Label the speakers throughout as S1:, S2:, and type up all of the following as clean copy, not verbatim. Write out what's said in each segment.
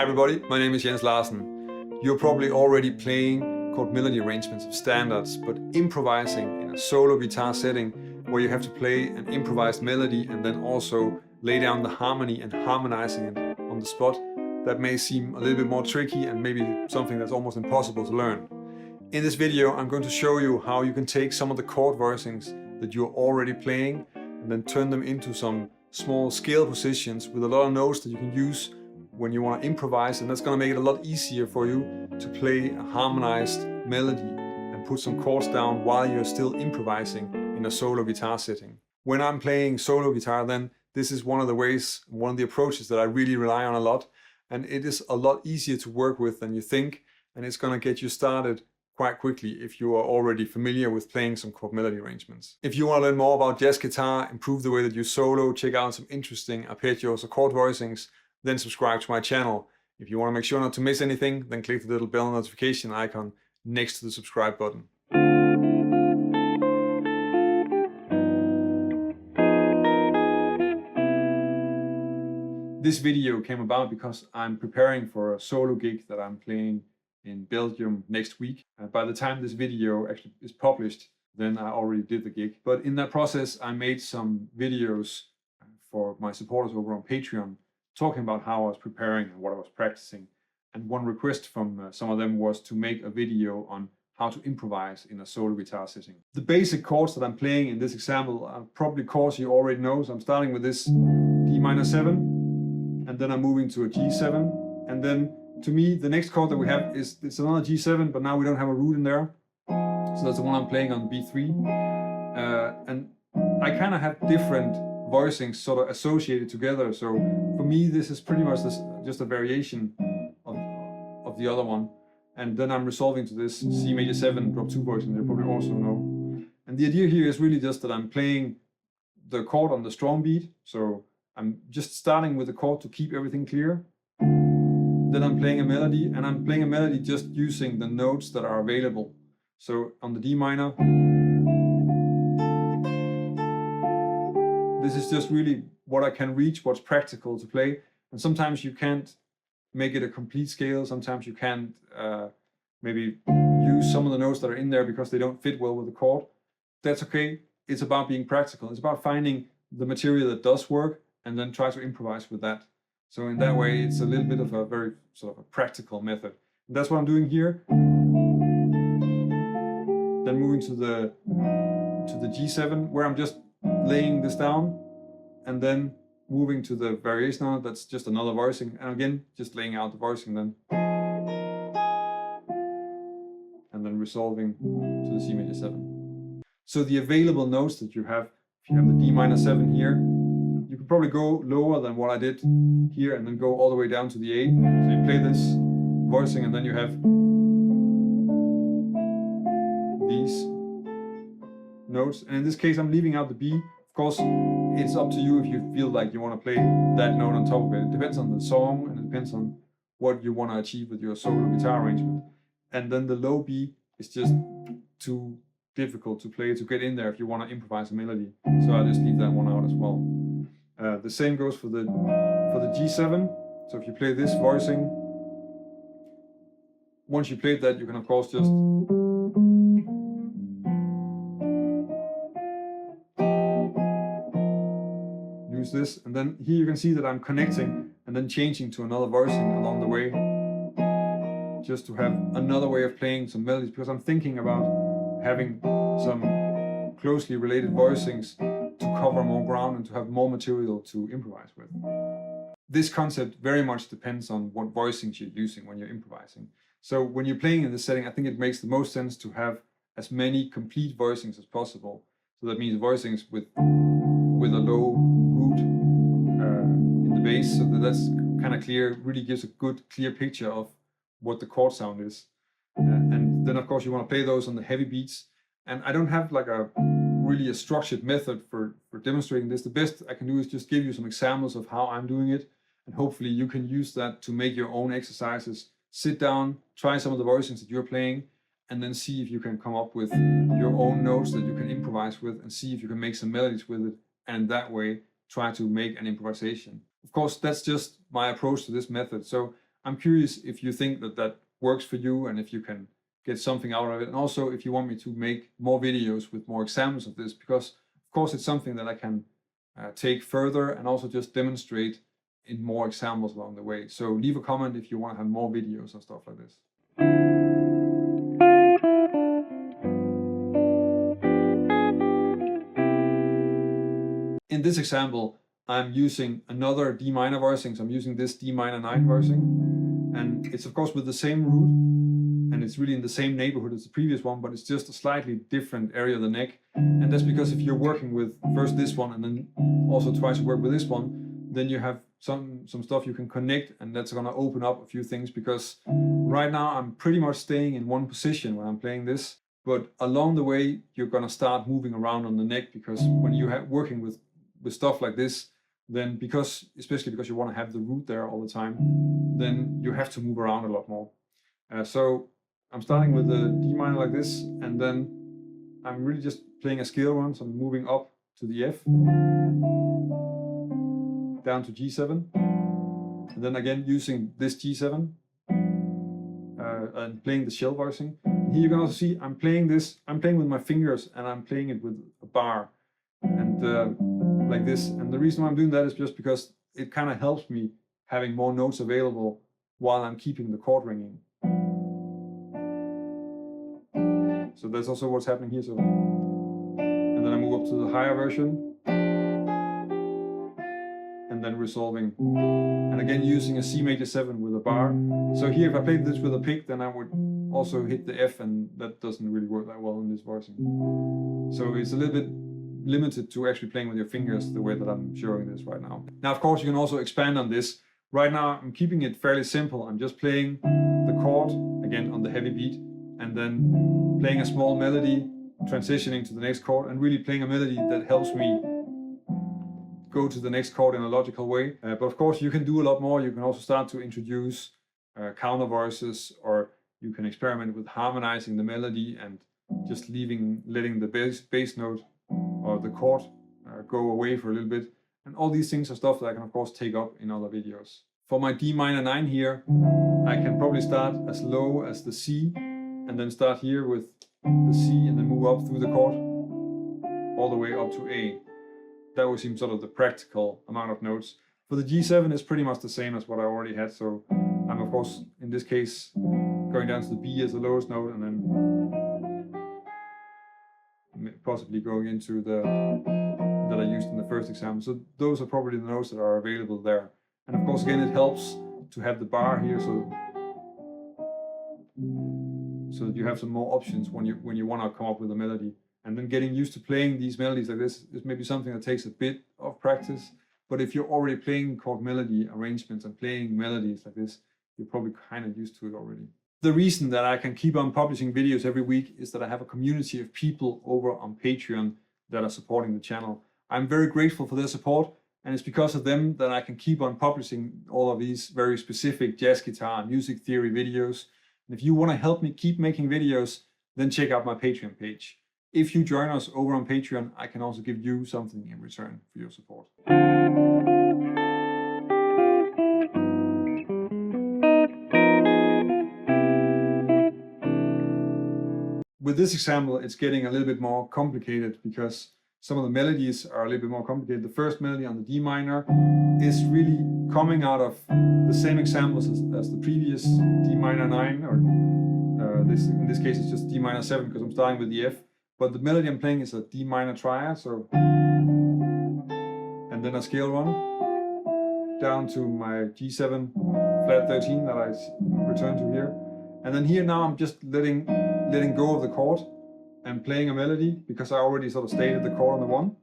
S1: Hi everybody, my name is Larsen. You're probably already playing chord melody arrangements of standards, but improvising in a solo guitar setting where you have to play an improvised melody and then also lay down the harmony and harmonizing it on the spot, that may seem a little bit more tricky and maybe something that's almost impossible to learn. In this video, I'm going to show you how you can take some of the chord voicings that you're already playing and then turn them into some small scale positions with a lot of notes that you can use when you want to improvise, and that's going to make it a lot easier for you to play a harmonized melody and put some chords down while you're still improvising in a solo guitar setting. When I'm playing solo guitar, then this is one of the ways, one of the approaches that I really rely on a lot, and it is a lot easier to work with than you think, and it's going to get you started quite quickly if you are already familiar with playing some chord melody arrangements. If you want to learn more about jazz guitar, improve the way that you solo, check out some interesting arpeggios or chord voicings, then subscribe to my channel. If you want to make sure not to miss anything, then click the little bell notification icon next to the subscribe button. This video came about because I'm preparing for a solo gig that I'm playing in Belgium next week. By the time this video actually is published, then I already did the gig. But in that process, I made some videos for my supporters over on Patreon, talking about how I was preparing and what I was practicing. And one request from some of them was to make a video on how to improvise in a solo guitar setting. The basic chords that I'm playing in this example are probably chords you already know. So I'm starting with this D minor 7, and then I'm moving to a G7. And then to me, the next chord that we have it's another G7, but now we don't have a root in there. So that's the one I'm playing on B3. And I kind of have different voicings sort of associated together. So for me, this is pretty much just a variation of the other one. And then I'm resolving to this C major 7 drop 2 voicing, you probably also know. And the idea here is really just that I'm playing the chord on the strong beat. So I'm just starting with the chord to keep everything clear. Then I'm playing a melody, and I'm playing a melody just using the notes that are available. So on the D minor, this is just really what I can reach, what's practical to play. And sometimes you can't make it a complete scale. Sometimes you can't maybe use some of the notes that are in there because they don't fit well with the chord. That's okay. It's about being practical. It's about finding the material that does work and then try to improvise with that. So in that way, it's a little bit of a very sort of a practical method. And that's what I'm doing here. Then moving to the G7, where I'm just laying this down, and then moving to the variation on it, that's just another voicing, and again just laying out the voicing then, and then resolving to the C major 7. So the available notes that you have, if you have the D minor 7 here, you could probably go lower than what I did here and then go all the way down to the A. So you play this voicing and then you have these notes, and in this case I'm leaving out the B. Of course, it's up to you if you feel like you want to play that note on top of it. It depends on the song and it depends on what you want to achieve with your solo guitar arrangement. And then the low B is just too difficult to play, to get in there if you want to improvise a melody. So I just leave that one out as well. The same goes for the G7. So if you play this voicing, once you played that, you can of course just use this, and then here you can see that I'm connecting and then changing to another voicing along the way, just to have another way of playing some melodies, because I'm thinking about having some closely related voicings to cover more ground and to have more material to improvise with. This concept very much depends on what voicings you're using when you're improvising. So when you're playing in this setting, I think it makes the most sense to have as many complete voicings as possible. So that means voicings with a low root in the bass, so that's kind of clear, really gives a good clear picture of what the chord sound is. And then of course you want to play those on the heavy beats. And I don't have like a structured method for demonstrating this. The best I can do is just give you some examples of how I'm doing it, and hopefully you can use that to make your own exercises. Sit down, try some of the voicings that you're playing, and then see if you can come up with your own notes that you can improvise with, and see if you can make some melodies with it, and that way try to make an improvisation. Of course, that's just my approach to this method. So I'm curious if you think that that works for you and if you can get something out of it. And also if you want me to make more videos with more examples of this, because of course it's something that I can take further and also just demonstrate in more examples along the way. So leave a comment if you want to have more videos and stuff like this. In this example, I'm using another D minor voicing, so I'm using this D minor 9 voicing, and it's of course with the same root, and it's really in the same neighborhood as the previous one, but it's just a slightly different area of the neck. And that's because if you're working with first this one and then also twice to work with this one, then you have some stuff you can connect, and that's going to open up a few things, because right now I'm pretty much staying in one position when I'm playing this, but along the way you're going to start moving around on the neck, because when you're working with stuff like this, then especially because you want to have the root there all the time, then you have to move around a lot more. So I'm starting with the D minor like this, and then I'm really just playing a scale run, so I'm moving up to the F, down to G7, and then again using this G7 and playing the shell voicing. Here you can also see I'm playing with my fingers, and I'm playing it with a bar, and like this. And the reason why I'm doing that is just because it kind of helps me having more notes available while I'm keeping the chord ringing. So that's also what's happening here. So, and then I move up to the higher version, and then resolving, and again using a C major 7 with a bar. So here if I played this with a pick, then I would also hit the F, and that doesn't really work that well in this voicing. So it's a little bit limited to actually playing with your fingers the way that I'm showing this right now. Now of course you can also expand on this. Right now I'm keeping it fairly simple. I'm just playing the chord again on the heavy beat, and then playing a small melody, transitioning to the next chord, and really playing a melody that helps me go to the next chord in a logical way. But of course you can do a lot more. You can also start to introduce counter voices, or you can experiment with harmonizing the melody and just letting the bass note or the chord go away for a little bit. And all these things are stuff that I can of course take up in other videos. For my D minor 9 here, I can probably start as low as the C, and then start here with the C, and then move up through the chord all the way up to A. That would seem sort of the practical amount of notes. For the G7 it's pretty much the same as what I already had, so I'm of course in this case going down to the B as the lowest note, and then possibly going into the that I used in the first example. So those are probably the notes that are available there. And of course again it helps to have the bar here, so that you have some more options when you want to come up with a melody. And then getting used to playing these melodies like this is maybe something that takes a bit of practice, but if you're already playing chord melody arrangements and playing melodies like this, you're probably kind of used to it already. The reason that I can keep on publishing videos every week is that I have a community of people over on Patreon that are supporting the channel. I'm very grateful for their support, and it's because of them that I can keep on publishing all of these very specific jazz guitar and music theory videos. And if you want to help me keep making videos, then check out my Patreon page. If you join us over on Patreon, I can also give you something in return for your support. With this example, it's getting a little bit more complicated because some of the melodies are a little bit more complicated. The first melody on the D minor is really coming out of the same examples as the previous D minor 9, or in this case it's just D minor 7 because I'm starting with the F. But the melody I'm playing is a D minor triad, so, and then a scale run down to my G7 flat 13 that I return to here. And then here now I'm just letting go of the chord and playing a melody, because I already sort of stated the chord on the 1.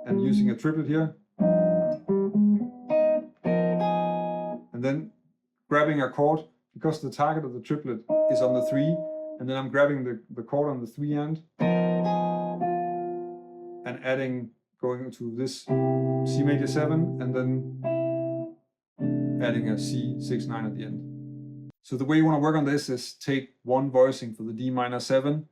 S1: And using a triplet here. And then grabbing a chord, because the target of the triplet is on the 3, and then I'm grabbing the chord on the 3 end and going to this C major 7, and then adding a C 6/9 at the end. So the way you want to work on this is take one voicing for the D minor 7,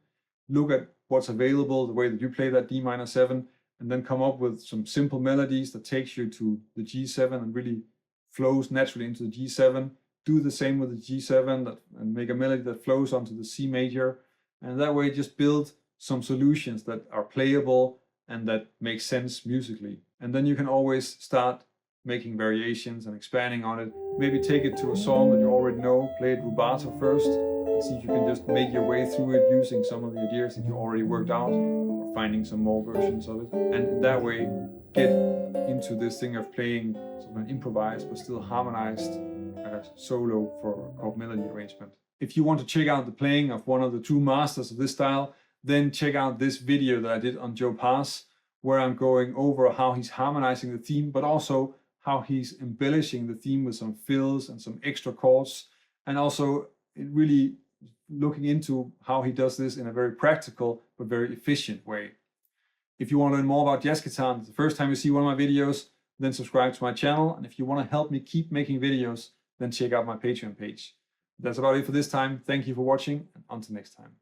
S1: look at what's available, the way that you play that D minor 7, and then come up with some simple melodies that takes you to the G7 and really flows naturally into the G7. Do the same with the G7 and make a melody that flows onto the C major. And that way just build some solutions that are playable and that make sense musically. And then you can always start making variations and expanding on it. Maybe take it to a song that you already know, play it rubato first, and see if you can just make your way through it using some of the ideas that you already worked out, or finding some more versions of it. And in that way, get into this thing of playing sort of an improvised but still harmonized solo for chord melody arrangement. If you want to check out the playing of one of the true masters of this style, then check out this video that I did on Joe Pass, where I'm going over how he's harmonizing the theme, but also how he's embellishing the theme with some fills and some extra chords, and also really looking into how he does this in a very practical but very efficient way. If you want to learn more about jazz guitar, and it's the first time you see one of my videos, then subscribe to my channel. And if you want to help me keep making videos, then check out my Patreon page. That's about it for this time. Thank you for watching, and until next time.